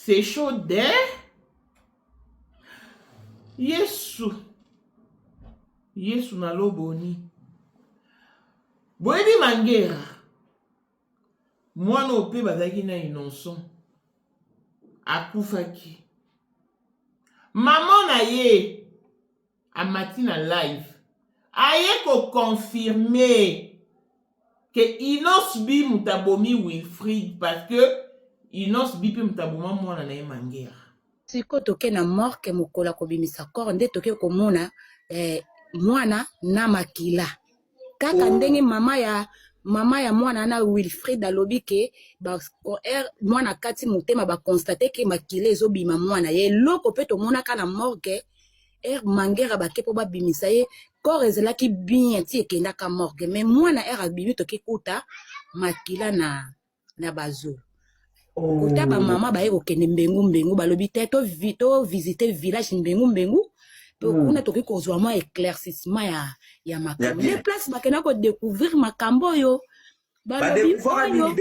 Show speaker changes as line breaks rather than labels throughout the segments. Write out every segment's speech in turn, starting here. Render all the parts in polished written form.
c'est chaud d'air. Yesu na loboni. Boyebi Mangera. Mwana ope bazaki na innocent. Akufaki. Maman na ye amati na live. Aye ko confirmer que Inos bi mutabomi Wilfried parce que Inos bi pe mutaboma mwana na ye Mangera.
Siko toke na morke mokola kobimisa kor nde toke komona mwana na makila. Kaka ndenge mama ya mwana na Wilfried alobi ke mwana kati motema ba constate ke makila ezobima mwana ye loko pe to mona kana morgue Mangera ba kepo ba bimisa ye kor ezelaki bien ti ekenda ka morgue mais mwana abimi toke kuta makila na bazo. Kota ba mama ba yeko kende mbengu balobi te to visiter village mbengu pe kuna toki kozwa ma éclaircissement ya makambo les places bakena ko découvrir makambo yo balobi oyo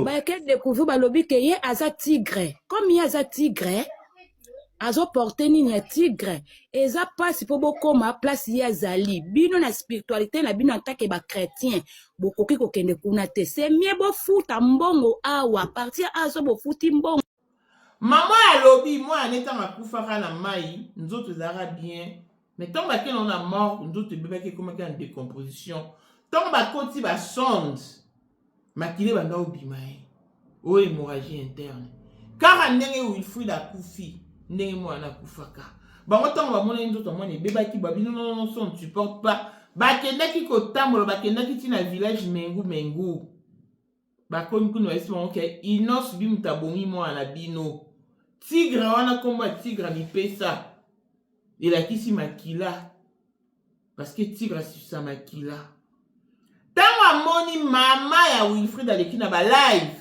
ba ke découvrir balobi ke ye aza tigre comme ye aza tigre azo porter nini ya tigre eza pasi po bokoma place ye azali bino na spiritualité na bino atake ba chrétien bokoki kokende kuna te c'est mieux bofuta mbongo awa partir azo bofuti mbongo.
Maman alobi moi aneta makufaka na mai nzoto ezara bien mais tant ba on a mort nzoto bebaki komaki en décomposition tant ba koti ba sonde makile banda obima o hémorragie interne car ndenge Wilfried akufi ndenge mwana kufaka bango tango bamona nzoto mwana ebebaki babino non son supporte pas bakendaki kotambola bakendaki tina village mengu bakomi kuna esi bango ke Inos bi mutabongi mwana bino tigre wana komba tigre mipesa elakisi makila parce que tigre asisa makila tango amoni mama ya Wilfried aleki na ba live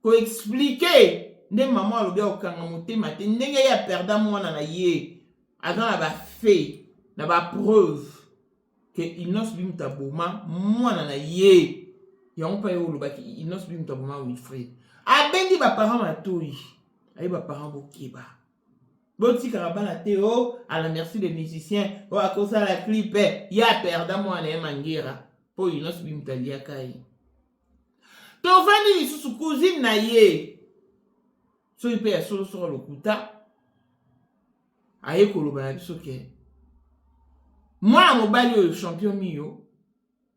ko expliquer nde maman alobi okanga motema te ndenge ya perda mwana na ye aza na ba fait na ba preuve que Inos bi mutaboma mwana na ye yango pa ye olobaki Inos bi mutaboma Wilfried abendi ba parents matoi ayi ba parents bokeba botikaka bana te o à la merci des musiciens o akosa la clip ya perda mwana ye Mangera po Inos bi mutaliaka ye tovandi lisusu cousine na ye soki mpe ya solosolo lokuta aye koloba na biso ke mwana mobali oyo champion mio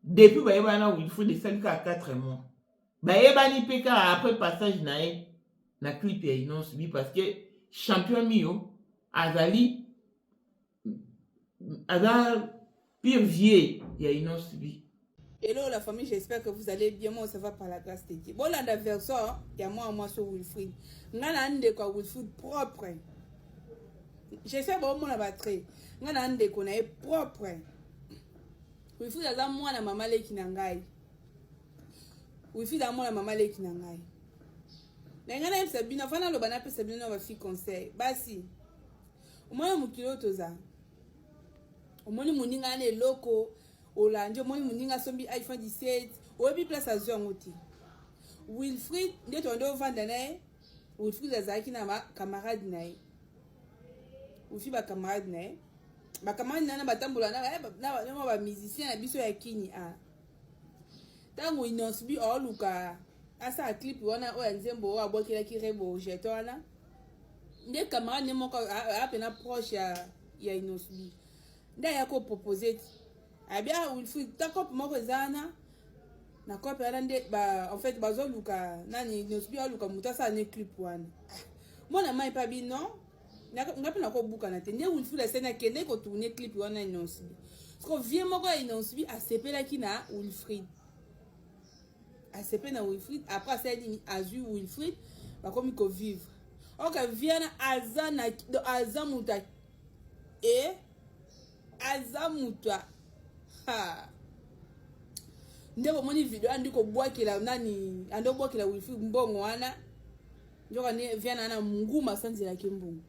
depuis bayebana na Wilfried esali kaka 4 mois bayebani mpe kaka après passage na ye na clip ya Inos bi parce que champion mio azali aza pire vieux ya Inos bi.
Hello la famille, j'espère que vous allez bien. Moi, ça va par la grâce de Dieu. Bon, là, d'adversaire, il y a moi sur Wilfried. Ngana ande kwa Wilfried propre. J'espère que mon abattre. Ngana ande ko na propre. Wilfried aza mwana mama leki na ngai. Wilfried aza mwana mama leki na ngai. Na ngana yepsa bina fana lo bana pesa bina ba fi conseil. Basi. Omona mukilo toza. Omoni muninga ne loko. Olandi omoni muninga sombi iPhone 17 oyebi place azwi yango te Wilfried nde tonde ovanda na ye Wilfried azalaki na bakamarade na ye Wilfried bakamarade na ye bakamarade na batambola na bamusicien na biso ya kini ntango Inos bi oluka asala clip wana oyo ya nzembo oyo abwakelaki rebo jeto wana nde camarade ne moko apena proche ya Inos bi nde ayako propose abia Wilfried ta kope moko ezana na kope wana nde en fait bazoluka nani Inos bi aluka mutu asala ne clip wana mona mai pa bi non ngapi na kobuka na te nde Wilfried asena kende ko tourner clip wana Inos bi parce que vie moko ya Inos bi asepelaki na Wilfried asepe na Wilfried après asali azui Wilfried bakomi ko vivre ok viana aza muta azamuta ndebo moni video andi ko bwakela nani ando bwakela Wilfried mbongo wana njoka ne viana na nguma sanzela kimbungu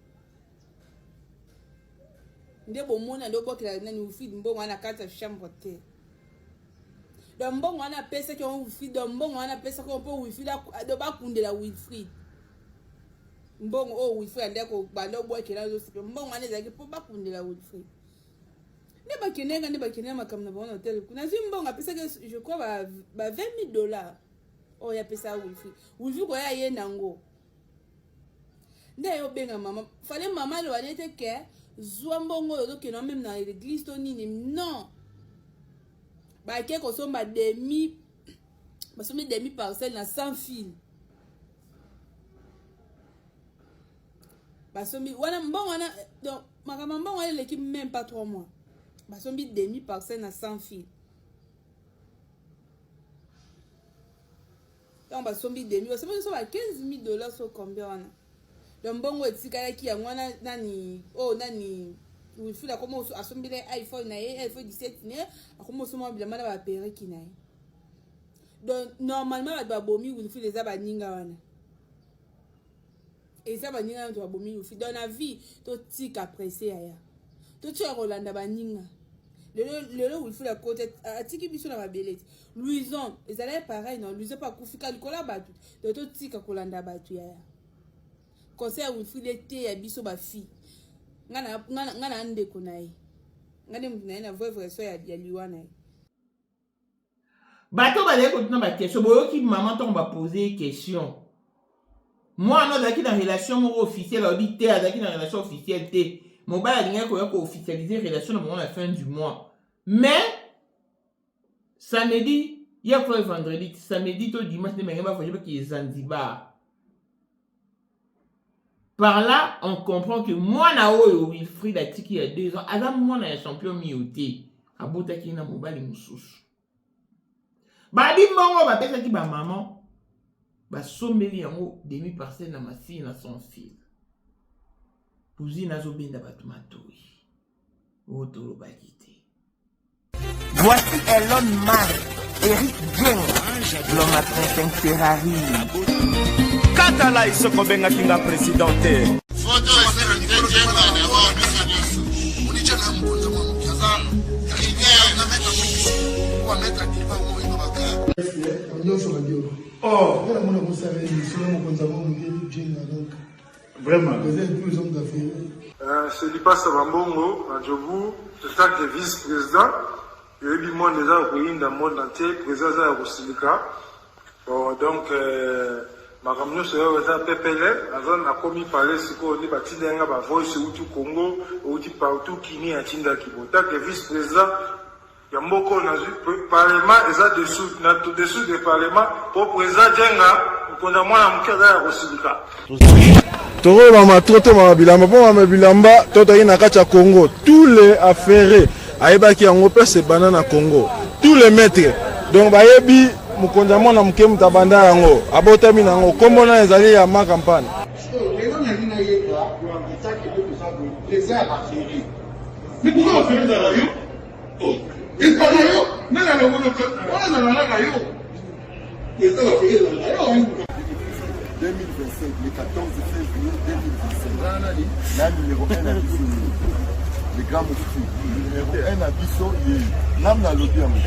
ndebo moni ando bwakela nani Wilfried mbongo wana kata chambre te do mbongo wana pesa ko Wilfried do mbongo wana pesa ko po Wilfried do bakundela Wilfried mbongo o Wilfried ndeko bando boy kela zo sipe mbongo aneza ke po bakundela Wilfried ne bakinenga makamna ba hotel kuna zimbongo apesa que je crois ba $20,000 o ya pesa Wilfried ko ya yenda ngo nde yo benga mama fallait mama lo anete ke zwa mbongo yo ke no même na l'église to nini non ba ke ko somba demi parcelle na sans fil basombi wana mbongo wana donc makama mbongo wana l'équipe même pas 3 mois basombi demi parcelle na sans fil donc basombi demi basombi so ba $15,000 so combien wana donc mbongo etikala ki ya mwana nani Wilfried akoma asombi le iPhone na ye iPhone 17 ne akoma osoma bilamba na ba pereki na ye donc normalement ba bomi Wilfried eza ba ninga wana et ça ba ninga to ba bomi Wilfried dans la vie to tika pressé aya to tia Rolanda ba ninga le Wilfried a côté atiki biso na ba beleti Louison ezala pareil non Louison pas kufika likola batu donc to tika kolanda batu aya conseil Wilfried était ya biso ba fille ngana ndeko naye ngane mtu naye na vrai so ya liwa naye
bato bazali kotuna ba question boyoki maman to ba poser question moi non zaki na relation moko officielle audit te azaki na relation officielle te mobile alinga ko officialiser relation à la fin du mois mais samedi hier fois vendredi samedi to dimanche ne ba faut que Zanzibar. Par là, on comprend que moi, Nao Wilfried a tiki il y a 2 ans. Avant moi, on a un champion mioté. A Botaki na mobile moussous. Bah, dis-moi, on va faire ça, bah, maman. Bah, sommeli en haut, demi-parcelle na ma fille, na son fil. Pouzi na zobenda batumatoui. Otolo bakité.
Voici Elon Musk, Eric Dieng, l'homme à 35 Ferrari. Katala isoko benga kinga presidente.
Foto esera nitenjenga na wao biso. Unicha na mkonza mwa mkazano. Kingea na meta kwa meta kiba mo ino baka.
Nyonso badio.
Oh,
Ngala mona mosala ni solo mkonza mwa mkeli jenga donc.
vraiment.
Vous êtes tous hommes d'affaires.
C'est Lipasa Bambongo, à Djobu, le stade de vice-président. Il y a eu le monde déjà au pays dans le monde entier, président de Rosilika. Bon, donc, ma camion c'est un PPL, a commis parler ce qu'on dit, Batinga, Voice, ou tout Congo, ou tout partout, Kini, à Tinda Kibota, que vice-président, il y a beaucoup de parlement, et ça dessous du parlement, pour président Djenga, pour moi, la mouka à Rosilika.
Toro mama trote mama bilamba po mama bilamba toto ina kacha Congo tous les affairés ayeba ki yango pese banana Congo tous les maîtres donc bayebi mukonza mwana muke mutabanda yango abotami nango kombo na ezali ya ma campagne
lelo na lina yeba kwa mtaki de kusabu les a affairés. Mais pourquoi on fait ça yo? Oh, et pas yo, nana le bono on a la yo. Les a affairés là yo.
2025, le 14 février 2025. La numéro 1 à Bissau. Le grand monsieur. Numéro 1 à Bissau. L'âme n'a l'objet à moi.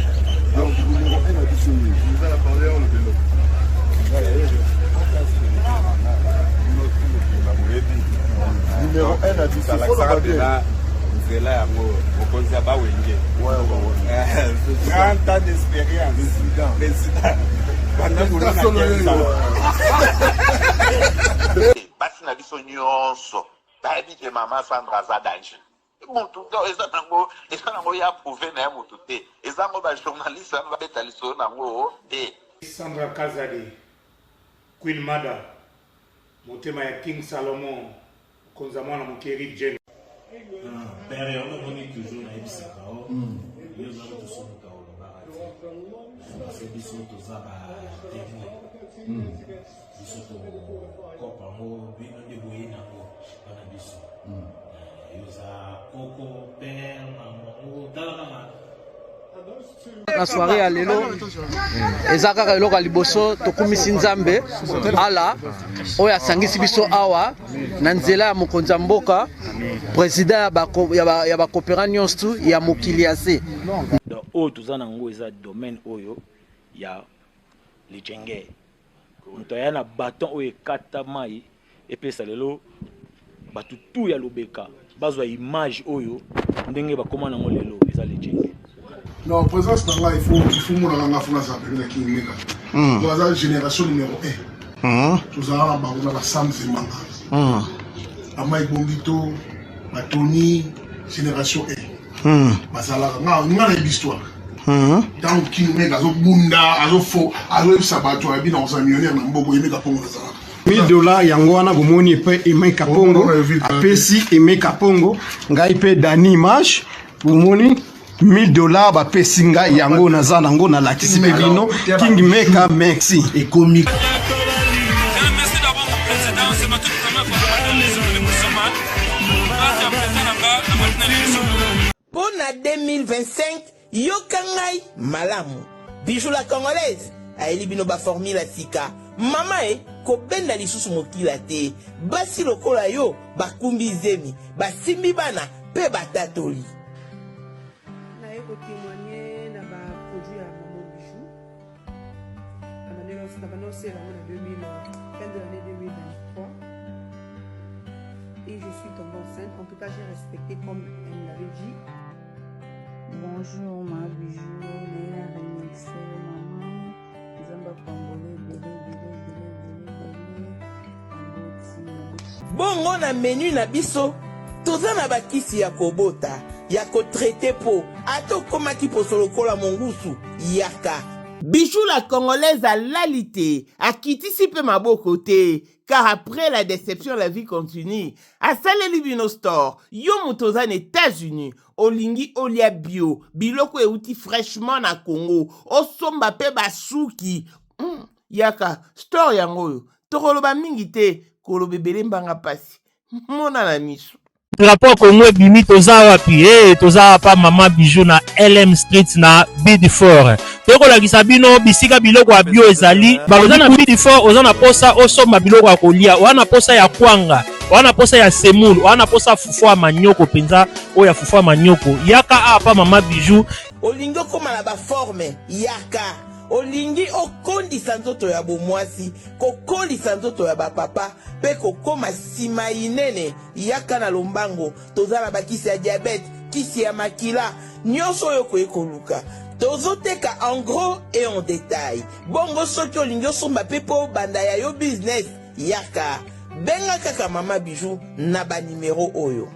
Donc, numéro 1 à Bissau. Nous allons parler en le vélo. Numéro 1 à Bissau. Il faut le rappeler. C'est là, au Konzaba Wenge. Ouais. 30 ans d'expérience. Président.
Basi na biso nyonso bayebi ke mama Sandra aza danger mutu eza nango ya prouve na ya mutu te eza ngo bajournaliste ano babeta lisolo nango te.
Sandra Kazadi, Queen Mada, motema ya King Salomon, konza mwana mokeri Jen.
Père, on a donné toujours na ebisaka o. Yo za to so ka o ba c'est biso to za ba témoin. Biso to kopa mo bino de boye na ngo bana biso. Yo za koko père maman tala
na soirée ya lelo eza kaka eloko ya liboso tokumisi nzambe ala oyo asangisi biso awa na nzela ya mokonzi ya mboka président ya bakopera nyonso ya mokili ya se
oyo toza nango eza domaine oyo ya lijenge moto aya na baton oyo ekata mai
epesa lelo bato tu ya lobeka bazwa image oyo ndenge bakoma nango lelo eza legend.
Non, présence là, il faut mon la France appelé qui mega. Dans la génération numéro 1. Tous à la Sam Zemanga. Amai Bongito, Tony, génération 1. Basala, on a l'histoire. Dans qui mega zo bunda, azo fo, azo sabato abi dans un millionnaire na mboko yemeka pongo na sala.
$1000 yango wana bomoni pe Aimé Kapongo, apesi Aimé Kapongo, ngai pe Dani Image, bomoni $1000 bapesi ngai yango naza nango na lakisi pe bino King Meka merci et comique.
Merci d'avoir mon président, c'est ma toute première fois que je suis
Pour la 2025, Yokangai Malamu. Bijou la congolaise. Aeli bino ba formule sika. Mama ko benda lisusu mokila te. Basi lokola yo bakumbi zemi. Basimbi bana pe batatoli.
Na yeko témoigner na ba produit à Maman Bijou. Na bano c'est la 2000 fin de l'année 2023. Et je suis tombée enceinte. En tout cas, j'ai respecté comme elle l'avait dit.
Bonjour ma bijou, Léa Remixé, maman, Zamba Pangolé,
Bongo na menu na biso, toza na bakisi ya kobota, ya ko traiter po, ato koma ki posolo kola mongusu, yaka. Bijou la congolaise a l'alité, a kitisi pe maboko te, car après la déception, la vie continue. A Saleli Bino Store, yo mutoza na États-Unis, olingi olia bio, biloko euti fraîchement na Congo, osomba pe basuki. Yaka, store yango yo, tokoloba mingi te, kolobe bele mbanga pasi. Mona na miso.
Rapport Congo bimi toza wapi toza pa Maman Bijou na LM Street na Bidfort. Toko la kisabino bisika biloko ya bio ezali. Baza na Bidfort ozana posa osomba biloko ya kolia. Wana posa ya kwanga, wana posa ya semoule, wana posa fufu ya manyoko penza oya fufu ya manyoko. Yaka apa Maman Bijou.
Olingo koma na ba forme yaka. Olingi okondisa nzoto ya bomwasi, kokondisa nzoto ya bapapa, pe kokoma sima inene, yaka na lombango, tozala bakisi ya diabète, kisi ya makila, nyonso yoko ekoluka. Tozoteka en gros et en détail. Bongo soki olingi osomba pepo banda ya yo business, yaka. Benga kaka Maman Bijou na ba numéro oyo.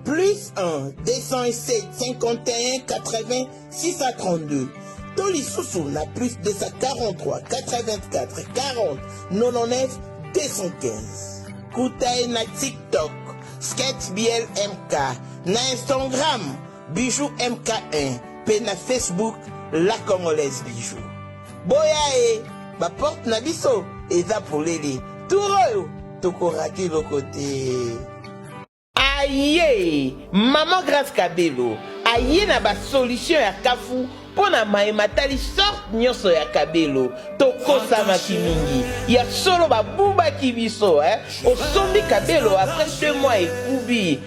Plus 1 207 51 80 632. Toli Soussou na plus 243 84 40 99 215. Koutaï na TikTok, Sketch BL MK, na Instagram, Bijou MK1, pe na Facebook, La Congolaise Bijou. Boya ba porte na biso, eza pour leli. Touroyo, toko raki lo côté. Aïe, Maman Grâce Kabelo, aïe na ba solution ya kafu. Pona maematali sorte nyonso ya Kabelo tokosama kimingi ya solo babuba kibiso osombi Kabelo après 2 mois ekubi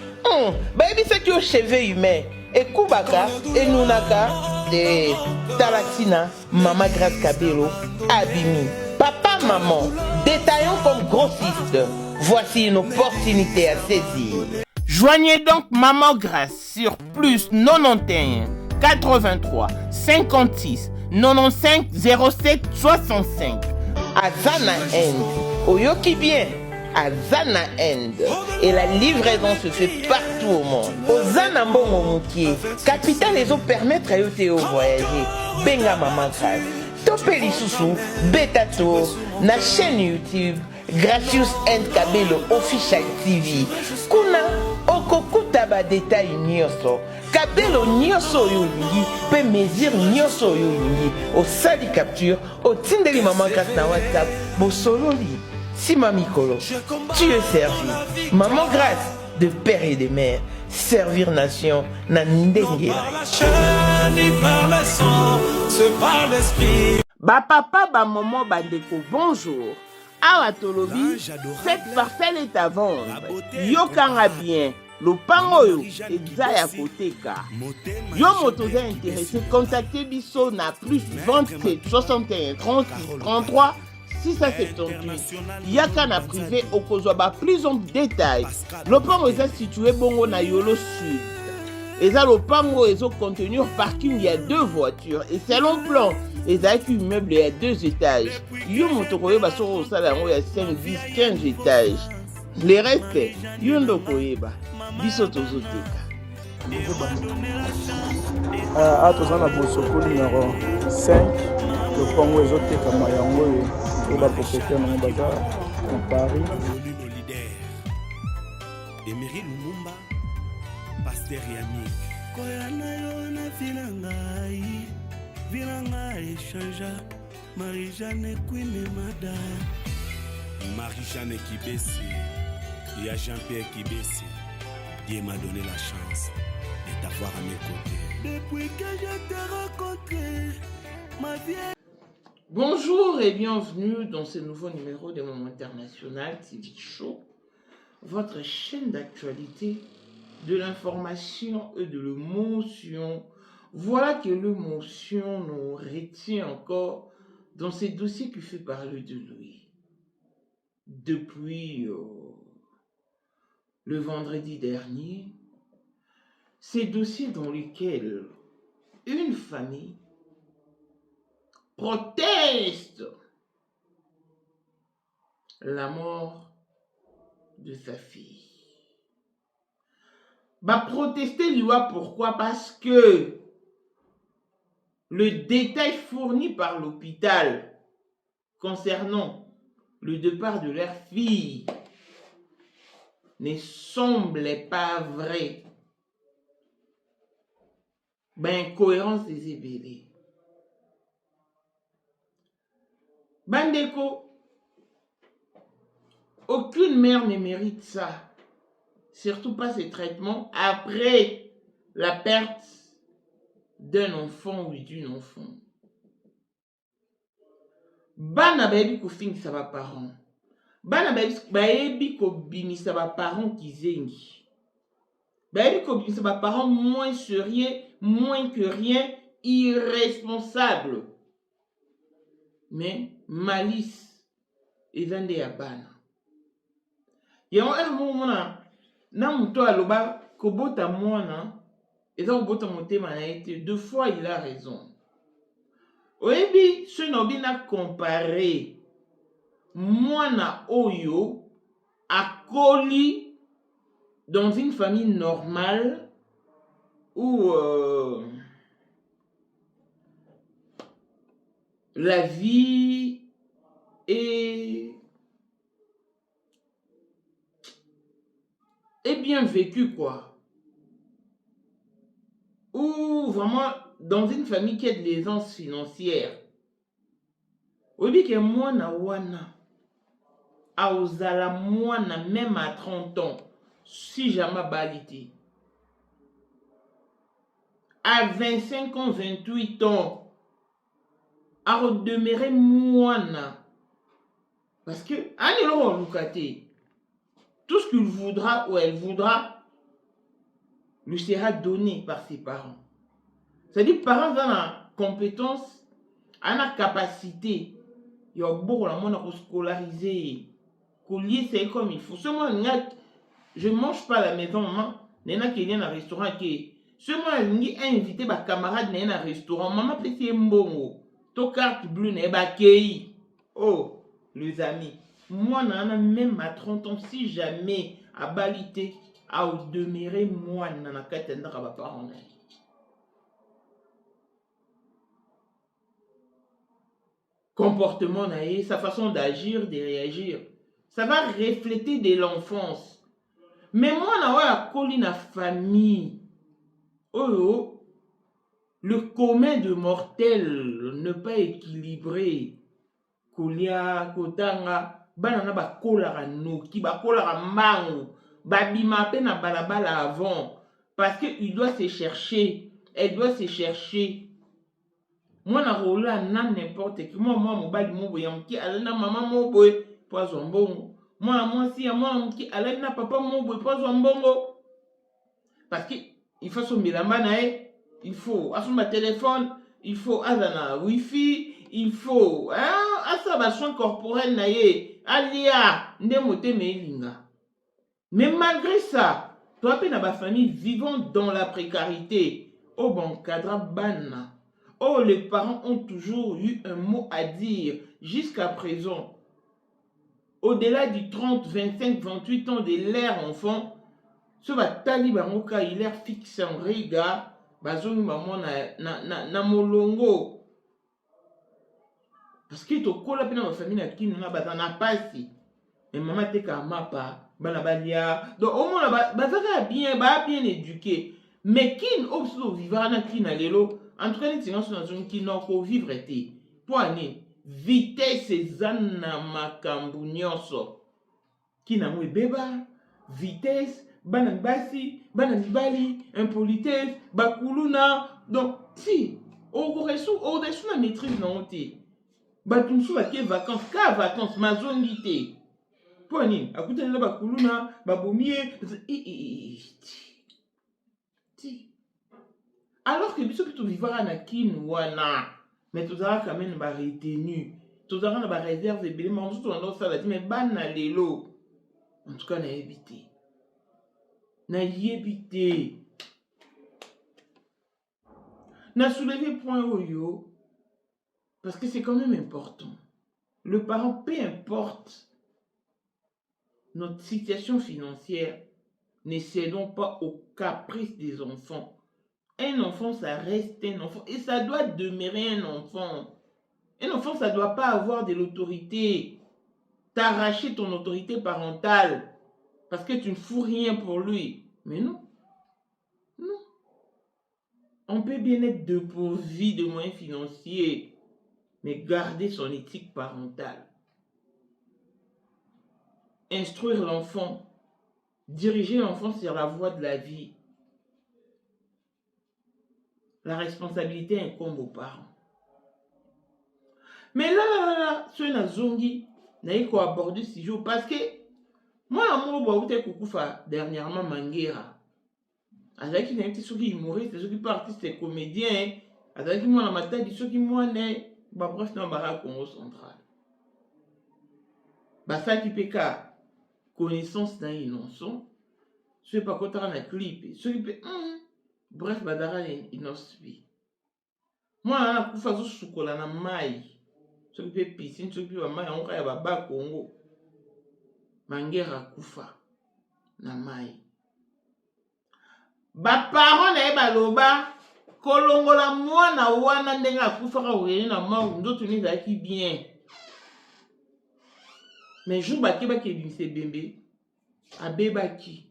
bayebi seki o cheveux humain ekubaka enunaka de talatina Maman Grâce Kabelo abimi papa maman détaillons comme grossiste, voici une opportunité à saisir. Joignez donc Maman Grâce sur plus 91 83 56 95 07 65. Azana End. Oyoki bien. Azana End. Et la livraison se fait partout au monde. Ozana Mbongo Moukié. Capital les autres permettre à yote au voyager. Benga Maman Grâce. Topeli Soussou. Beta Tour. Na chaîne YouTube. Gracious End Kabelo Official TV. Kuna okokuta ba détail nyonso. Kabelo nyonso yolingi pe mesure nyonso yolingi au sali capture au tindeli Maman Grâce na WhatsApp bo sololi si mamikolo tu es servi Maman Grâce de père et de mère servir nation na ndenge ba papa ba maman ba ndeko bonjour awa tolobi cette parcelle est à vendre yokanga bien lopango yo eza ya koteka yo moto oza intéressé contactez biso na plus 27 61 36 33 678 Yakana privé au Kozoba plus en détail. Lopango est situé bongo na Yolo Sud. Et ça lopango est au contenir parking, il y a 2 voitures et selon plan et avec un immeuble il y a 2 étages. Yo motokoye baso au salon il y a 5 10 15 étages. Les restes yondo koyeba biso tozoteka.
Toza na Bosoko numéro 5 le Congo ezotekama yango oyo bapropriétaire nango baza na Paris.
Emery Lumumba, Pasteur Yannick. Koyana yo na vilanga échangea Marie-Jeanne Queen Mada. Marie-Jeanne Kibesi, il y a Jean-Pierre Kibesi. Dieu m'a donné la chance de t'avoir à mes côtés. Depuis que je t'ai rencontré, ma vie.
Bonjour et bienvenue dans ce nouveau numéro de Moment International TV Show, votre chaîne d'actualité, de l'information et de l'émotion. Voilà que l'émotion nous retient encore dans ces dossiers qui fait parler de lui. Depuis le vendredi dernier, ces dossiers dans lesquels une famille proteste la mort de sa fille. Protester lui pourquoi? Parce que le détail fourni par l'hôpital concernant le départ de leur fille ne semblait pas vrai. Incohérence des ébélés. Bandeko, aucune mère ne mérite ça. Surtout pas ces traitements après la perte d'un enfant ou d'une enfant. Bana baby ko fingisa ba parents. Bana baby ko bimisa ba parents kizengi. Baby ko bimisa ba parents moins sérieux, moins que rien, irresponsable. Mais malice ezande ya bana. Yango mona na muto aloba kobota mwana eza kobota motema na ete 2 fois il a raison. Oyebi ce nobi na comparer mwana oyo akoli dans une famille normale où la vie est bien vécue, quoi. Ou vraiment dans une famille qui a de l'aisance financière. Oui, que moi na wana a osala mwana même à 30 ans si jamais balité. À 25 ans, 28 ans, à redemeurer mwana. Parce que, tout ce qu'il voudra ou elle voudra lui sera donné par ses parents. C'est-à-dire que les parents ont la compétence, ont la capacité, il y a beaucoup de monde à scolariser, collier c'est comme il faut. Ce moi, je ne mange pas à la maison, maman, il y a qui vient à un restaurant qui ce moi, je invité ma camarade dans un restaurant, maman peut c'est mbongo, to carte bleue n'est pas kei. Oh, les amis, moi nana même à 30 ans si jamais à balité à demeurer moi nana katenda ka ba parents. Comportement naïe, sa façon d'agir, de réagir, ça va refléter de l'enfance. Mais moi na colline à famille. Oh, le commun de mortels ne pas équilibré. Kolia, kotanga, banana ba kolara noki, ba kolara mango, babima pe na balabala avant. Parce qu'il doit se chercher, elle doit se chercher. Moi na rola na n'importe qui. Moi mon bali mon boyam qui allait na maman mon boy poison bongo. Moi si moi qui allait na papa mon boy poison bongo. Parce que il faut son bilamba nae, il faut à son téléphone, il faut azana wifi, il faut asa basoin corporel na ye alia nde motema elinga. Mais malgré ça, toi pe na ba famille vivant dans la précarité, oh bon cadre banna. Oh, les parents ont toujours eu un mot à dire jusqu'à présent. Au-delà du 30, 25, 28 ans de l'air enfant, ce batali bangoka il est fixe en regard, bazongi maman na molongo. Parce que to kola pe na ma famille na kino na bazana pasi. Mais maman te ka mapa, bana balia. Donc au moins bazaka bien éduqué. Mais kin obso vivra na kina lelo. En tout cas, nous sommes qui n'ont vivre été. Poignée, vitesse zana makambu nyonso. Qui n'a mou beba, vitesse, banan basi, banan bali, impolitesse, bakuluna. Donc, si, au-dessous la maîtrise non te. Batumsu ba ke vacances, ka vacances, ma zone d'ité. Poignée, à côté de la bakuluna, babomie, alors que biso plutôt vivra na kin wana mais tout ça quand même ba retenu tout ça na ba réserve ebele mais tout on ça mais ban na lelo en tout cas na éviter na soulever point oyo parce que c'est quand même important. Le parent, peu importe notre situation financière, ne cédons pas aux caprices des enfants. Un enfant, ça reste un enfant. Et ça doit demeurer un enfant. Un enfant, ça ne doit pas avoir de l'autorité. T'arracher ton autorité parentale. Parce que tu ne fous rien pour lui. Mais non. Non. On peut bien être dépourvu de moyens financiers. Mais garder son éthique parentale. Instruire l'enfant. Diriger l'enfant sur la voie de la vie. La responsabilité incombe aux parents. Mais là, ce na zongi, na yiko aborder ce jour parce que moi, l'amour, bah, vous kukufa dernièrement Manguera. Avec qui n'est ceux qui humoriste, ceux qui sont artistes comédiens, avec qui moi la matin dit ceux qui moi né, bah bref dans Bara Congo central. Bah ça qui peut qu'à connaissance d'un innocent, ceux pas contre un clip, ceux qui peut bref, badara inosbi. Moi, on a kufa zo sukola na mai. Ceux qui peut piscine, ceux qui peut mai, on kaya baba Congo. Manguera kufa na mai. Ba parents na eba loba kolongola mwana wana ndenga kufa ka oyeni na mau ndoto ni zaki bien. Mais jour ba keba ke binse bembe abeba ki.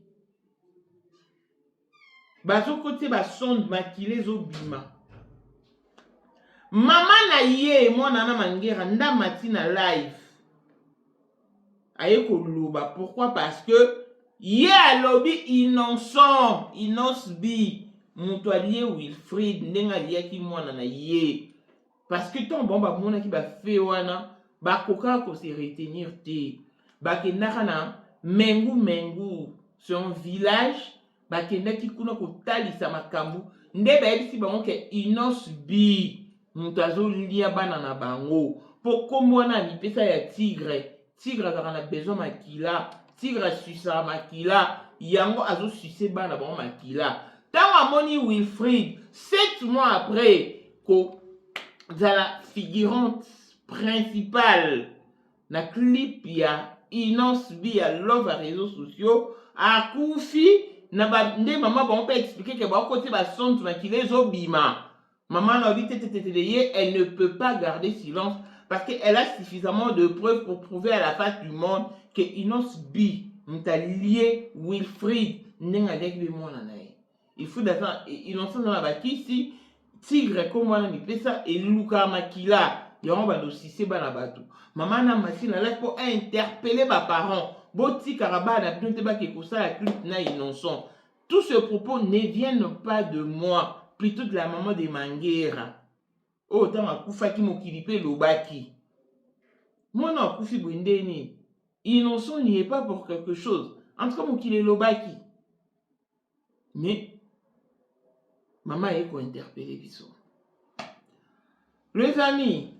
Bazo côté ba sonde makile zo bima. Mama na ye mwana na Manguera nda matina live. Aye ko loba pourquoi parce que ye a lobby innocent, inosbi, mutualier Wilfried, ndenga liya ki mwana na ye. Parce que ton bon ba mona ki ba fe wana, ba koka ko se retenir te. Ba ke nakana mengu, c'est un village, ba ke naki kuna ko talisa makambu, nde ba ebisi bango ke inosbi, mutazo liya bana na bango. Poko mwana mi pesa ya tigre. Tigre a besoin makila. Tigre susa makila. Yango azo sucer bana bon makila. Tant amoni Wilfried, 7 mois après, ko la figurante principale na clip ya Inosbi ya love à réseaux sociaux a koufi na ba nde maman bon peut expliquer que ba côté ba son makila zo bima. Maman n'a dit elle ne peut pas garder silence. Parce qu'elle a suffisamment de preuves pour prouver à la face du monde que Inosbi m'a lié Wilfried n'est avec lui mon anaï. Il faut d'attendre innocent dans la bâtisse ici tigre comme moi mi pesa et Luka Makila yaron ba dosisi ba na bato. Maman na machine là pour interpeller mes parents. Boti karaba na bintu ba ke kosa la clip na innocent. Tous ces propos ne viennent pas de moi, plutôt de la maman de Manguera. Oh, tant à koufa ki mokilipe lobaki. Moi non, koufi bwendeni. Innocent n'y est pas pour quelque chose. En tout cas, mokile lobaki. Mais, maman est quoi interpeller biso. Les amis,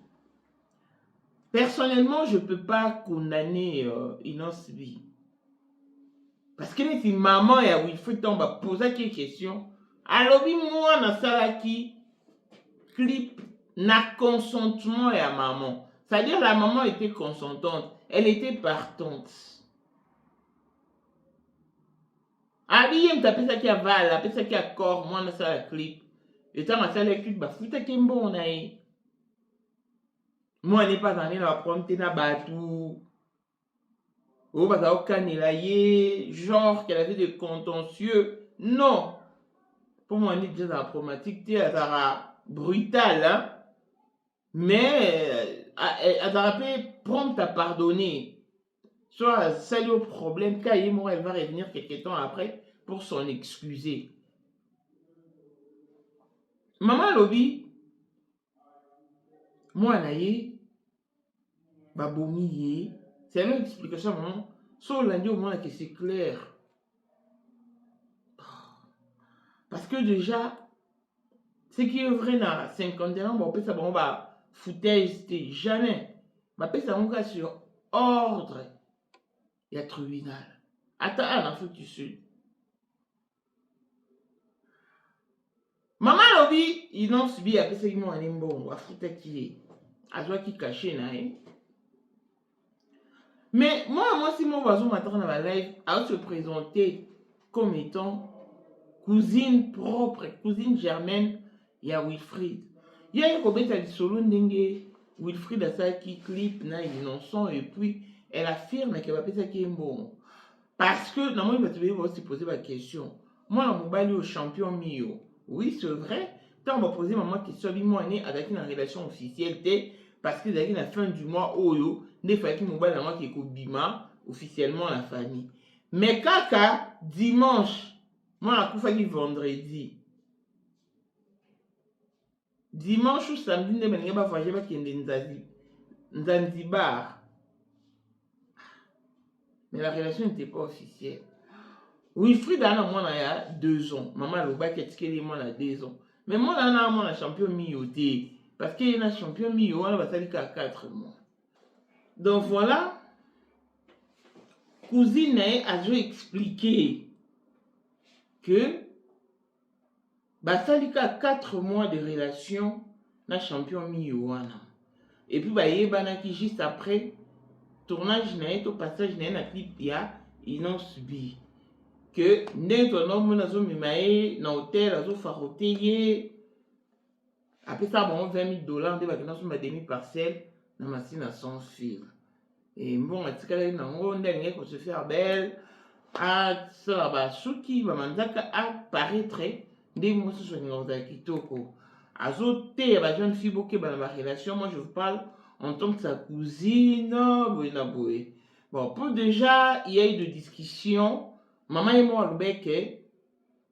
Personnellement, je ne peux pas condamner Innocence B. Parce que si maman et Wilfried on va poser quelques questions, alors moi, dans ça qui clip na consentement et à maman. C'est-à-dire la maman était consentante, elle était partante. Habillé, me tapé ça qui a val, tapé ça qui a corps, moi dans ça clip. Et tant que ça le clip, bah fouta qui est bon on a. Moi n'est pas allé la prompter na batou. Oh bah aucun genre qu'elle avait des contentieux. Non. Pour moi on est déjà dans la problématique, tu es brutal hein. Mais elle a rappelé prompte à pardonner. Soit ça lui au problème, quand elle va revenir quelques temps après pour s'en excuser. Maman Lobi, moi naïe, babomi, c'est une explication maman. Sur lundi au moins que c'est clair. Parce que déjà, ce qui est vrai dans 51 ans, on peut savoir on va foutage, c'était jamais. On peut savoir sur ordre. Il y a tribunal. Attends, un enfant tu sais. Maman Lobi, ils n'ont subi après ça, ils m'ont allé bon, à foutre qui est. À toi qui caché, naïe. Mais moi, si mon voisin m'attend dans ma live, à se présenter comme étant cousine propre, cousine germaine, il y a Wilfried. Il y a une cobette à solo n'engue, Wilfried a ça qui clip, na innocent, et puis elle affirme qu'elle va faire ça qui est bon. Parce que, normalement, il va se poser la question. Moi, je suis au champion Mio. Oui, c'est vrai. Quand on m'a posé ma question, moi, je suis avec une relation officielle, parce que à la fin du mois, des fois, je suis Bima, officiellement la famille. Mais kaka, dimanche, moi, je suis vendredi. Dimanche ou samedi, je vais voyager Zanzibar. Mais la relation n'était pas officielle. Wilfried a moi il y a 2 ans. Maman Loba qui a moi il y a 2 ans. Mais moi on a champion Mio. Parce qu'il y a un champion Mio, on va s'allier qu'à 4 mois. Donc voilà. Cousine a dû expliquer que bah ça qu'à 4 mois de relation na champion Mio. Et puis bah il y a qui juste après tournage n'est au passage n'est un clip ils n'ont subi que n'est un homme na zo mimae na hôtel azo faroté après ça bon $20,000 de bakina sur ma demi parcelle na machine à sans fil et bon atikala na ngo ndenge ko se faire belle à ça ba suki ba manzaka apparaître des mots sur ngoza kitoko azo te ba jeune fille boké ba na relation. Moi je vous parle en tant que sa cousine, bon, pour déjà, il y a eu de discussions. Maman et moi, le bec,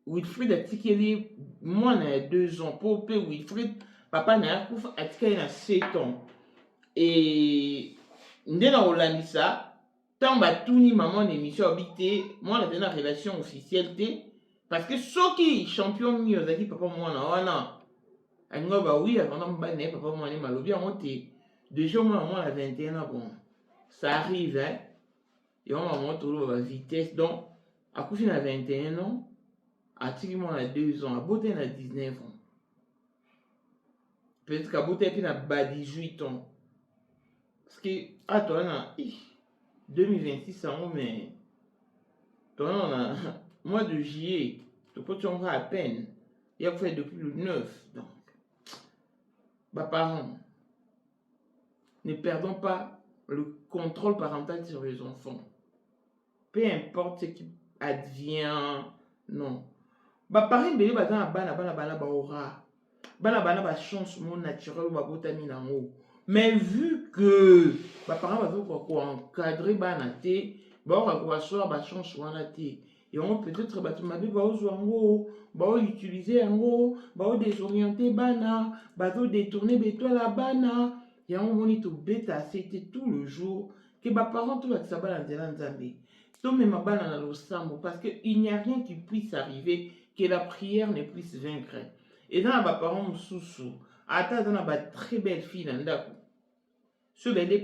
Wilfried a tiqué, moi, on a 2 ans. Pour Wilfried, papa n'a pas tiqué 7 ans. Et, dès qu'on a ça, tant que tout ni maman émission habité, moi, on a une relation officielle. Parce que ceux qui champion mieux, papa, moi, on oui, avant, papa, moi, on malobi, on déjà, moi, à 21 ans, bon, ça arrive, hein. Et on va monter la vitesse. Donc, à coup, à 21 ans, à Tigimon à 2 ans, à Beauté à 19 ans. Peut-être qu'à Beauté, il a 18 ans. Parce que, ah, toi, on a 2026 ans, mais. Toi, on a mois de juillet, tu peux tomber à peine. Il a fait depuis le 9. Donc, bah, parents. Ne perdons pas le contrôle parental sur les enfants. Peu importe ce qui advient, non. Bah pareil, mais bana chance mon naturel mais vu que bah parents va encadrer banaté, bah on va soir bah chance wanaté. Et on peut-être utiliser désorienter bana, détourner la bana. Et on monite au bêta, c'était tout le jour que mes parents tout ça va dans Zambie. Donc même ma balle dans le sambo parce qu'il n'y a rien qui puisse arriver que la prière ne puisse vaincre. Et dans ma parents sous attends dans ma très belle fille dans Ce bébé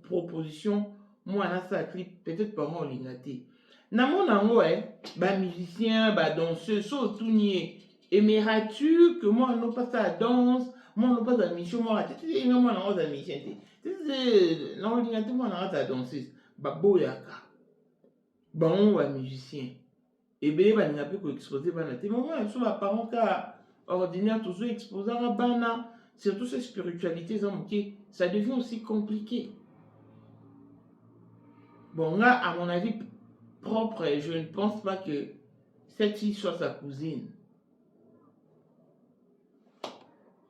proposition, moi, on a ça clip, peut-être parents ont l'inaté. Dans mon ango, bah musicien, bah danseur, sauf tout nier. Aimeras-tu que moi, on pas ça danse, moi, on pas ça mission, moi, tu moi, on a ça mission. Non, l'inaté, moi, on a ça danseuse. Bah, boyaka. Bah, on va musicien. Et bien, bah, il n'y a plus qu'à exposer, bah, mais moi, sur ma parent, car ordinaire, toujours exposé à Bana, surtout ces spiritualités, ça devient aussi compliqué. Bon, là, à mon avis propre, je ne pense pas que cette fille soit sa cousine.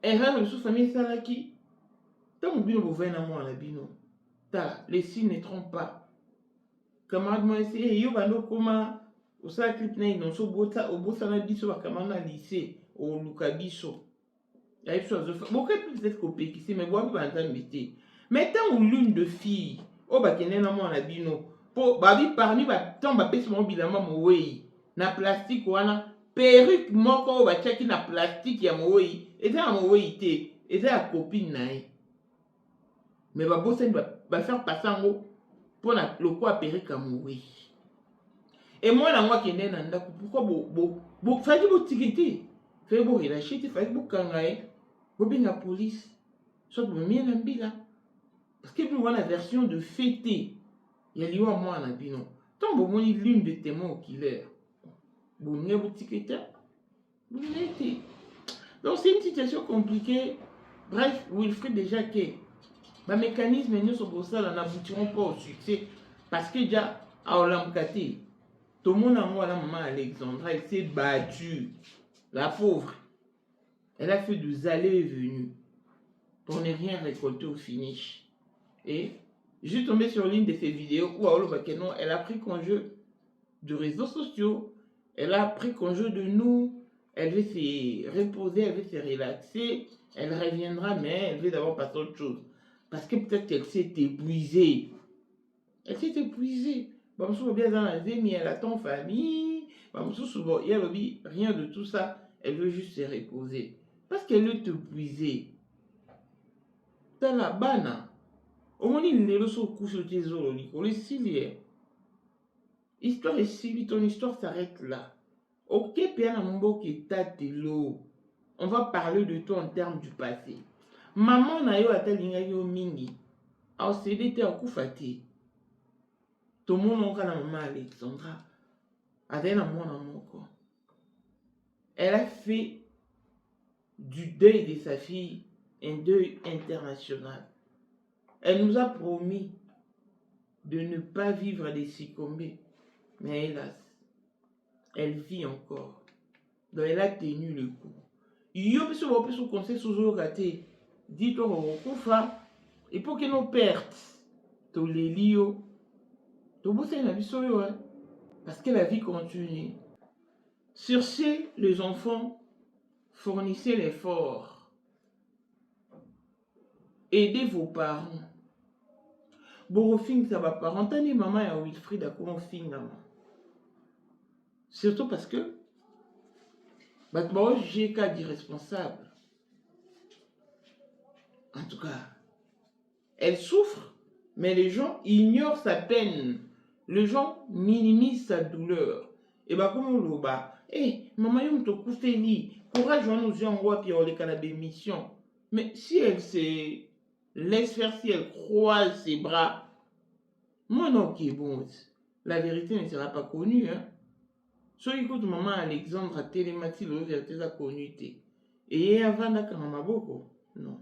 Elle a le sous-famille Salaki. Tant que vous venez à moi, la bino. Les signes ne trompent pas. Camarade, moi, c'est yo, bando, comment, au sacré, non, so, au beau sanabiso, à camarade, lycée, au Lukabiso. Il y a une chose de faire. Beaucoup peut-être copier qui sait, mais vous avez pas métier. Mais tant l'une de filles, oh, bah, qu'il y a un amour à la bino. Pour, bah, parmi, bah, tant, bah, pèse mon bilan, mon way. Na plastique, ou na perruque, moko, bah, tchaki, na plastique, ya mon way. Et ça, mon way, et ça, la copine, naï. Mais, bah, bon, ça, va faire passer en haut pour le quoi perruque, à mon way. Et moi, là, moi, qui est né, pourquoi, fallait vous tiqueter. Fallait vous relâcher, fallait vous kangaï. Vous bien la police. Soit vous mettez un bilan. Parce que vous voyez la version de fêter. Il y a lieu à moi en abino. Tant vous voyez l'une de témoins au killer. Vous n'avez pas tiqueté. Vous n'avez. Donc c'est une situation compliquée. Bref, Wilfried déjà que le mécanisme nous sur ça n'aboutiront pas au succès. Parce que déjà, à Olamkate, tout le monde a moi la maman Alexandra, elle s'est battue. La pauvre. Elle a fait des allées et venues pour ne rien récolter au finish. Et je suis tombé sur l'une de ces vidéos où elle a pris congé de réseaux sociaux, elle a pris congé de nous, elle veut se reposer, elle veut se relaxer, elle reviendra, mais elle veut d'abord passer à autre chose. Parce que peut-être qu'elle s'est épuisée. Elle s'est épuisée. Bien dans la vie, elle attend famille. Il y a rien de tout ça. Elle veut juste se reposer. Parce qu'elle veut t'épuiser. Dans la bana. Au moins, il est le seul coup sur tes os. Le cilier. Histoire est civile, ton histoire s'arrête là. Ok, Pierre Nambo qui est l'eau. On va parler de toi en termes du passé. Maman n'a eu à tel yo mingi. A cédé te akufati. Tout le monde a maman Alexandra. Adèle à mon amour. Elle a fait du deuil de sa fille un deuil international. Elle nous a promis de ne pas vivre des succombés. Mais hélas, elle vit encore. Donc elle a tenu le coup. Il y a un conseil sur le gâté. Dis-toi au Koufa. Et pour que nos pertes, tous les lios, tout le monde parce que la vie continue. Sur ce, les enfants, fournissez l'effort. Aidez vos parents. Bon, ça va parents. Tani maman et Wilfried à comment finir. Surtout parce que, moi, j'ai qu'à dire responsable. En tout cas, elle souffre, mais les gens ignorent sa peine. Les gens minimisent sa douleur. Et comme on le bat, maman, il te coûte courage, on nous envoie puis on les canapes mission. Mais si elle se laisse faire, si elle croise ses bras, moi non, qui est bon, la vérité ne sera pas connue. Hein. Soit écoute maman Alexandre à Télématie, la vérité a connue. Et avant d'avoir beaucoup, non.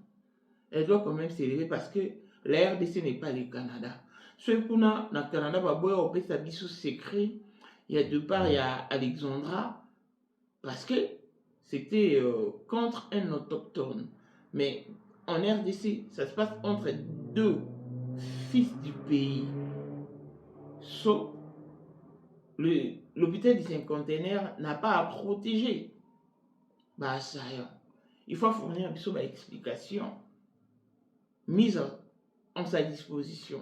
Elle doit quand même s'élever parce que la RDC n'est pas le Canada. Soit qu'on a dans le Canada, on peut s'habiller sous secret. Il y a deux parts, il y a Alexandra, parce que c'était contre un autochtone. Mais en RDC, ça se passe entre deux fils du pays. So, l'hôpital du cinquantenaire n'a pas à protéger. Bah, ça, il faut fournir une explication mise en sa disposition.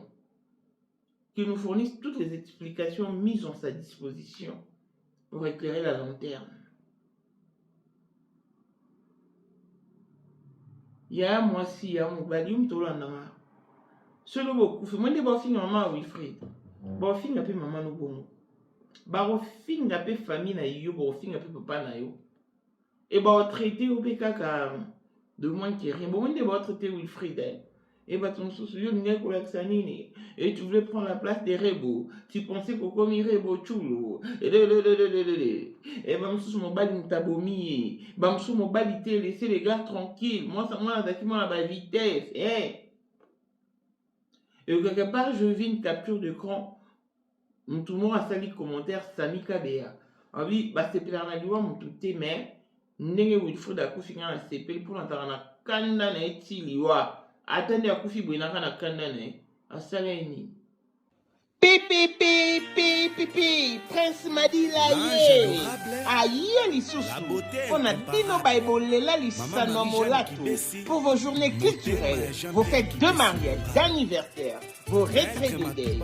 Qu'il nous fournisse toutes les explications mises en sa disposition pour éclairer la lanterne. Il y a un mois-ci, il y a un mobalium, Solo beaucoup. Moi, je suis maman Wilfried. Je suis maman Noubongo. Je suis famille na yo, je suis papa na yo. Et je traité au PK de moins que rien. Bon, je vais traiter Wilfried. Et ton souci, et tu voulais prendre la place des Rebo. Tu pensais qu'au comme Rebo chulo. Et sous mon bal tabomi. Sous mon bal laisser les gars tranquilles. Moi, ça m'a à la vitesse. Et quelque part, je vis une capture d'écran. Tout le monde a sali commentaire Sami Kabea. Ah oui, c'est pour la loi, mon tout mais n'est Wilfried a couché dans la CP pour l'entendre na kanda na etiliwa. Attendez à Koufi Bouinaka na Kandane, à Saleni. Pipi, Prince Madila ye. Aïe, les sous. On a Dino Baibolela, les Sanomolato. Pour vos journées culturelles, vos fêtes de mariage, d'anniversaire, vos retraites de deuil,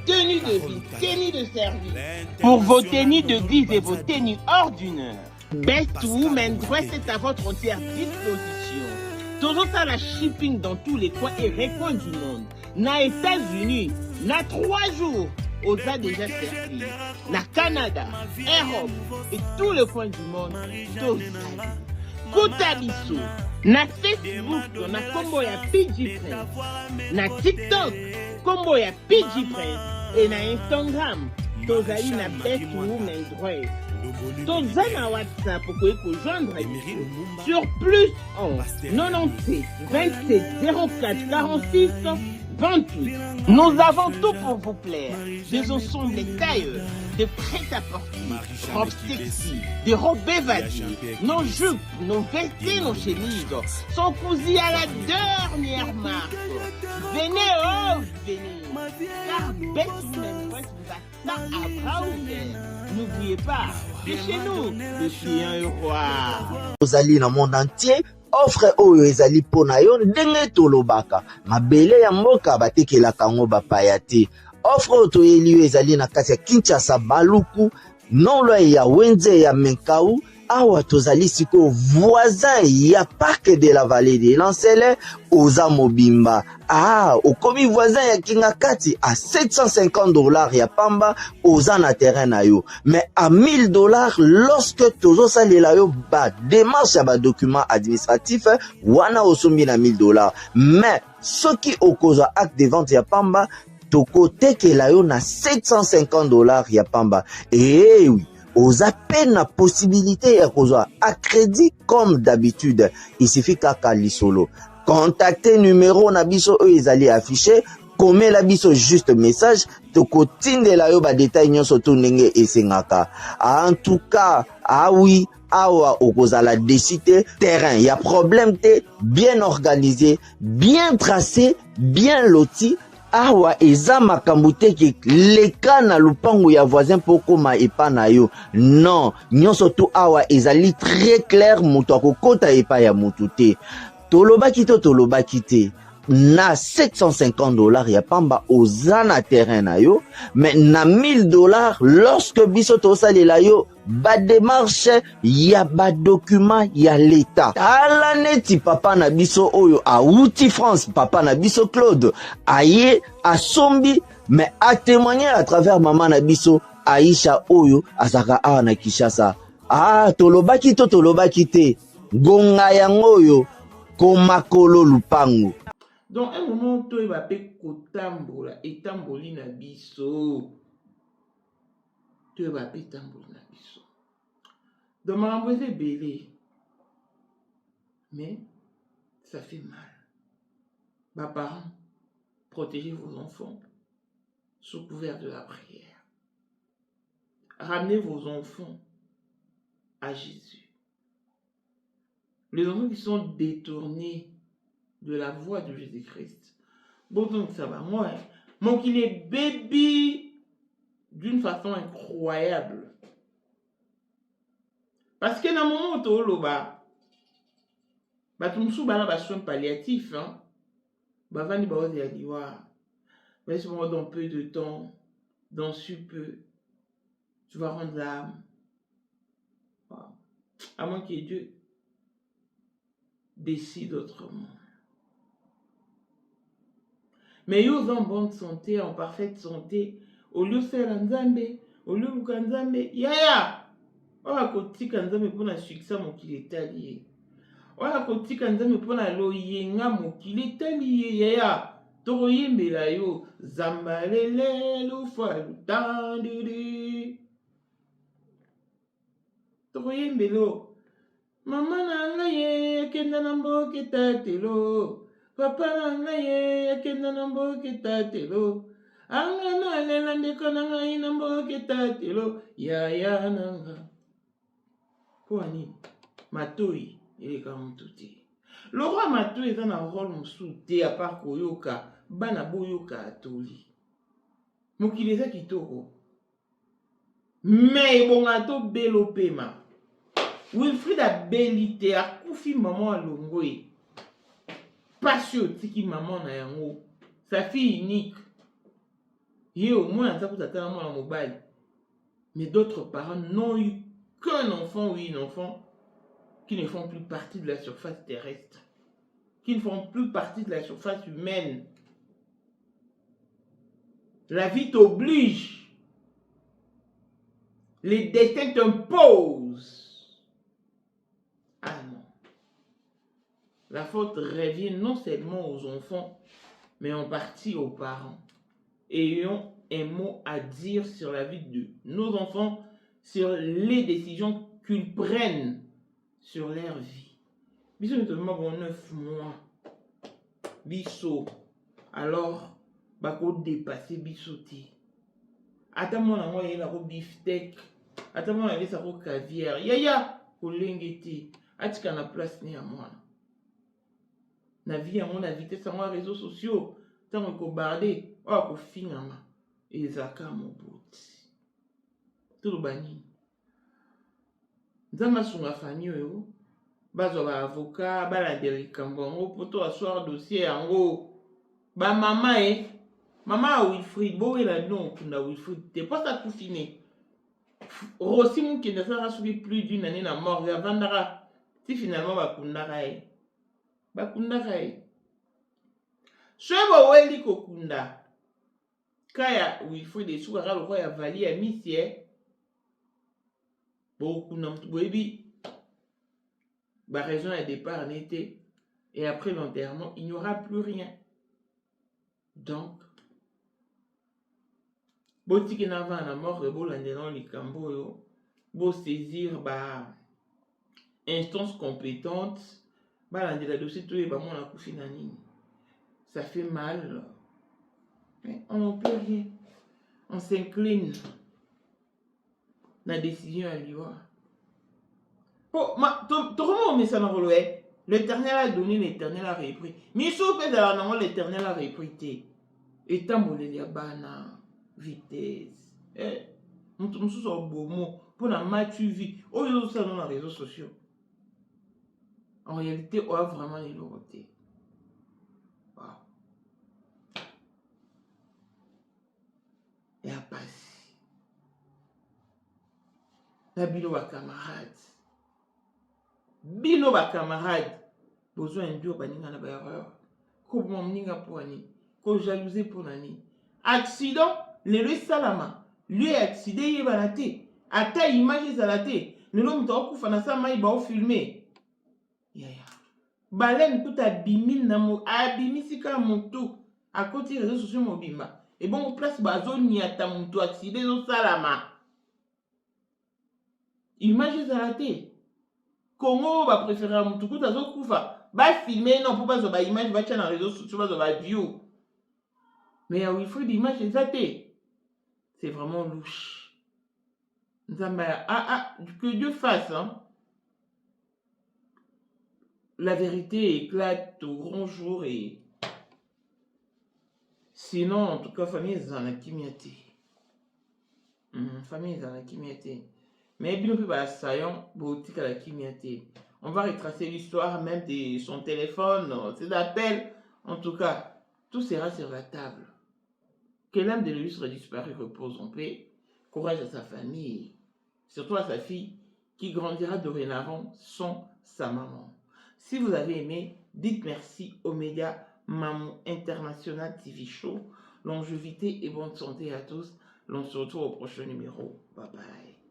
tenues de vie, tenues de service. Pour vos tenues de guise et vos tenues ordinaires. Best Women Dress est à votre entière disposition. Toujours ça la shipping dans tous les coins et recoins du monde. Na États-Unis, na 3 jours, aux a déjà servi. Na Canada, Europe et tous les coins du monde, Koutabiso, na Facebook, na combo ya PG Prince, na TikTok, combo ya PG Prince et na Instagram, tozali na Best Women Dress. Toza na WhatsApp pour joindre sur plus 11 97 27 04 46 28. Nous avons tout pour vous plaire. Des ensembles tailleurs, des prêt-à-porter, robes sexy, des robes évadées, nos jupes, nos vestes, nos chemises sont cousues à la dernière marque. Venez, venez. Car Best Women Dress vous attend à bras ouverts. N'oubliez pas, c'est chez nous, le chien est roi.
Ozali na monde entier, offre oyo ezali pona yo ndenge tolobaka. Mabele ya mboka batekelaka ngo bapaya te. Offre oyo toyeli yo ezali na kati ya Kinshasa Baluku, non ya Wenze ya Menkau. Awa tozali siko voisin ya Parc de la Vallée de Lancele oza mobimba. Okomi voisin ya Kingakati à $750 ya pamba oza na terrain na yo. Mais à $1000 lorsque tozo salela yo ba démarche ya ba document administratif wana osombi na $1000. Mais soki okozwa acte de vente ya pamba toko tekela yo na $750 ya pamba. Eh oui. Aux appels la possibilité à crédit comme d'habitude. Il suffit qu'à l'isolo. Contactez numéro nabiso eux ils allaient afficher. Comme la biso juste message. Toko tinde la yo ba détail nyon soto nenge et sengaka. En tout cas, oui. Awa okozala décider terrain. Y a problème te bien organisé, bien tracé, bien loti. Awa eza makambo te ki leka na lupango ya voisin poko ma epa na yo. Non, nyonso to awa ezali très clair moto akokota epa ya motu te. Tolobaki te. Na $750 ya pamba oza na terrain na yo, mais na $1000 lorsque biso to salela yo ba démarche ya ba document ya l'état. Tala neti papa na biso oyo auti France, papa na biso Claude aye asombi mais a témoigner à travers maman na biso Aisha oyo azaka awa na Kinshasa. Tolobaki te gonga yango yo komakolo lupango.
Donc, un moment, tu vas payer kotambola et tamboli na biso. Tu vas payer tamboli na biso. Donc, ma ramboise est belé. Mais, ça fait mal. Mes parents, protégez vos enfants sous couvert de la prière. Ramenez vos enfants à Jésus. Les enfants qui sont détournés de la voix de Jésus-Christ. Bon, donc ça va. Moi qu'il est bébé d'une façon incroyable. Parce que dans le moment où tu as soin palliatif, mais dans peu de temps, dans si peu, tu vas rendre l'âme. À moins que Dieu décide autrement. Mais yo en bonne santé, en parfaite santé, au lieu de faire nzambe, au lieu de nzambe, yaya, oya kotika nzambe mpona succès mokili etali ye. Oya kotika nzambe mpona loyenga mokili etali ye, yaya. Tokoyembela yo, zambalele lufa lutandiri. Tokoyembela yo. Mama na nga ye akenda na mboka tatelo. Papa na nga ye akenda na mboka tatelo. Anga na lela ndeko na ngai na mboka tatelo. Yaya na nga. Kwa nini? Matoi eleka mutu te. Le roi Matoi eza na rôle mosusu te à part koyoka bana boyoka atoli. Mokili eza kitoko. Mais ebonga to belo pema. Wilfried abeli te akufi maman alongo ye. Pasi otiki maman na yango. Sa fille unique. Ye au moins aza kutata na mwana mobali. Mais d'autres parents n'ont eu qu'un enfant ou une enfant qui ne font plus partie de la surface terrestre. Qui ne font plus partie de la surface humaine. La vie t'oblige. Les destins t'imposent. Ah non. La faute revient non seulement aux enfants, mais en partie aux parents. Ayons un mot à dire sur la vie de nos enfants, sur les décisions qu'ils prennent sur leur vie. Biso notamment pour 9 mois. Biso. Alors, bako dépasser biso ti. Ata mwana mwa yena ko beefsteak. Ata mwana yesa ko caviar. Yaya ko lengeti. Atika na place ni ya mwana. Na vie ya mwana vitesse ya réseaux sociaux. Tango ko barder. Wa ko fingama. Ezaka moboti. Tout bani. Nzama sunga famille yo. Bazo ba avocat, balandela likambo yango poto assoir dossier yango. Ba mama mama Wilfried boyela bino okunda Wilfried te posa kufine. Rossi mukenda sara subi plus d'une année na mort ya vandara. Si finalement bakundaka ye. Bakundaka ye. Shebo weli kokunda. Kaya Wilfried esukaka lokwa ya vali ya misie. Bokunda mutu boyebi. Ma raison de départ n'était, et après l'enterrement, il n'y aura plus rien. Donc, botiki na va na mort bo landelon likambo yo, bo saisir ba instance compétente, ba landela dossier tout et ba mon akufi na nini. Ça fait mal. Mais on n'en peut rien. On s'incline. La décision à l'Ivoire. Oh, comment on met ça dans le l'éternel a donné, l'éternel a repris. Mais si on fait de la non, l'éternel a repris. Et tant que les bana, vitesse. On trouve ça au beau mot. Pour la mature vie. Oh, ils ont ça dans les réseaux sociaux. En réalité, on a vraiment les loyautés. Wow. Et à passer. La bilo à camarade. Bino ba camarade besoin ndio baninga na ba erreur ko moninga poani ko jalousie pour nani accident le salama lui accident yebanate ata image zalate lelo mto kufa na sa mai ba o filmer yaya balen kuta bimil na mo abimisika mutu à côté des réseaux sociaux mobimba et bon place ba zone ya ta mutu accident zo salama image zalate Congo va préférer un mutuku tazo kufa ba filmer non pour pas zo ba image ba tcha na réseaux sociaux ba zo ba view mais à Wilfried image exacté c'est vraiment louche Nzamba que Dieu fasse hein. La vérité éclate au grand jour et sinon en tout cas famille zanakimiate famille zanakimiate. Mais bien plus bas saillant boutique à la kimiate. On va retracer l'histoire même de son téléphone, ses appels. En tout cas, tout sera sur la table. Que l'âme de l'illustre disparu repose en paix. Courage à sa famille, surtout à sa fille qui grandira dorénavant sans sa maman. Si vous avez aimé, dites merci aux médias Mamou International TV Show. Longévité et bonne santé à tous. L'on se retrouve au prochain numéro. Bye bye.